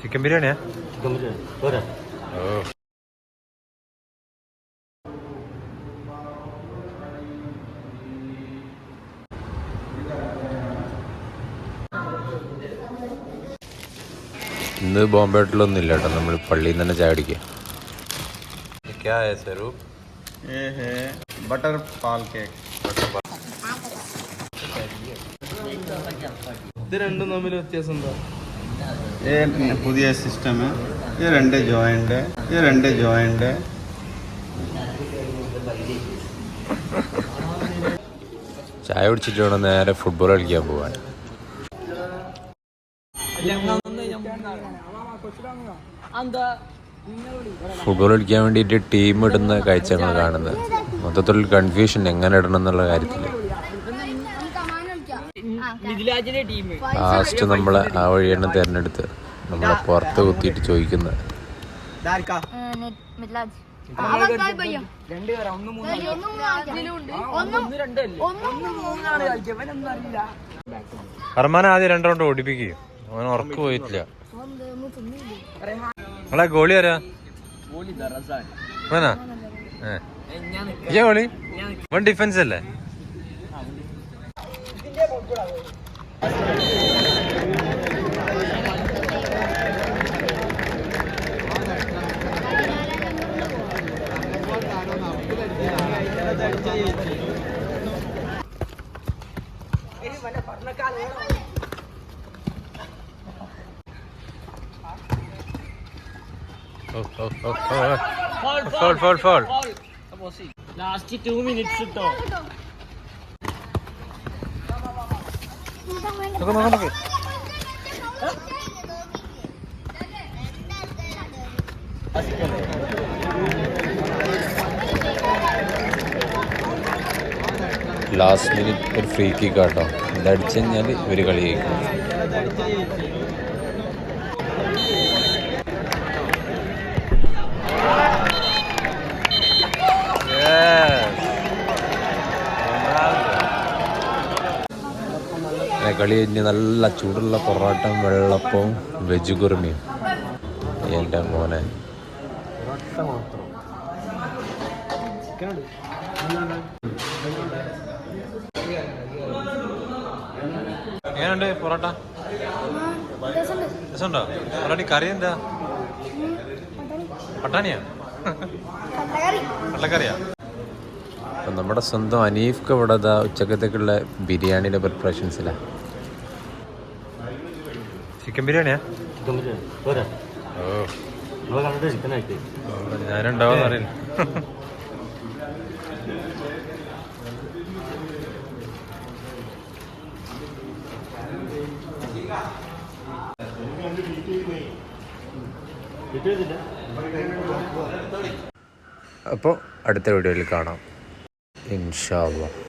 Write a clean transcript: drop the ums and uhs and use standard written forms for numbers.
Chicken ബിരിയാണിയാ? ഇന്ന് ബോംബെ ഹോട്ടലൊന്നും ഇല്ല കേട്ടോ, നമ്മൾ പള്ളിയിൽ നിന്ന് തന്നെ ചായ അടിക്കുക. ബട്ടർ പാൽ കേക്ക്. ഇത് രണ്ടും തമ്മിൽ വ്യത്യാസം എന്താ? പുതിയ സിസ്റ്റം, ഇത് രണ്ട് ജോയിന്റ്, ഇത് രണ്ട് ജോയിന്റ്. ചായ കുടിച്ചിട്ട് വേണം നേരെ ഫുട്ബോൾ കളിക്കാൻ പോവാൻ. ഫുട്ബോൾ കളിക്കാൻ വേണ്ടിയിട്ട് ടീം ഇടുന്ന കാഴ്ചയാണ് കാണുന്നത്. മൊത്തത്തിൽ കൺഫ്യൂഷൻ എങ്ങനെ ഇടണം എന്നുള്ള കാര്യത്തിൽ. ലാസ്റ്റ് നമ്മളെ ആ വഴിയാണ് തിരഞ്ഞെടുത്ത് നമ്മളെ പുറത്ത് കുത്തിയിട്ട് ചോദിക്കുന്നത്. അർമാൻ ആദ്യം 2 റൗണ്ട് ഓടിപ്പിക്കും. അവൻ ഉറക്ക് പോയിട്ടില്ല. നിങ്ങളെ ഗോളി ആരാ? ഗോളി വൺ ഡിഫൻസ് അല്ലേ? Fall. Last 2 minutes ട്ടോ. നോക്ക്. ലാസ്റ്റ് മിനിറ്റ് ഒരു ഫ്രീ കിക്ക് ആട്ടോ. ഇതടിച്ചു കഴിഞ്ഞാൽ ഇവർ കളി കഴിക്കും. കളി കഴിഞ്ഞ് നല്ല ചൂടുള്ള പൊറോട്ടയും വെള്ളപ്പവും വെജ് കുറുമയും. എൻ്റെ മോനെ എങ്ങനെയുണ്ട് പൊറോട്ട? രസമുണ്ടോ? പൊറോട്ട കറി എന്താ? പട്ടാണിയാ? കള്ളക്കറിയാ? അപ്പം നമ്മുടെ സ്വന്തം അനീഫ്ക്ക് ഇവിടെ ഉച്ചക്കത്തേക്കുള്ള ബിരിയാണിയുടെ പ്രിപ്പറേഷൻസിലാണ്. ചിക്കൻ ബിരിയാണിയാ? ഞാനുണ്ടാവുമെന്ന് അറിയില്ല. അപ്പോൾ അടുത്ത വീഡിയോയിൽ കാണാം ഇൻഷാ അല്ലാഹ്.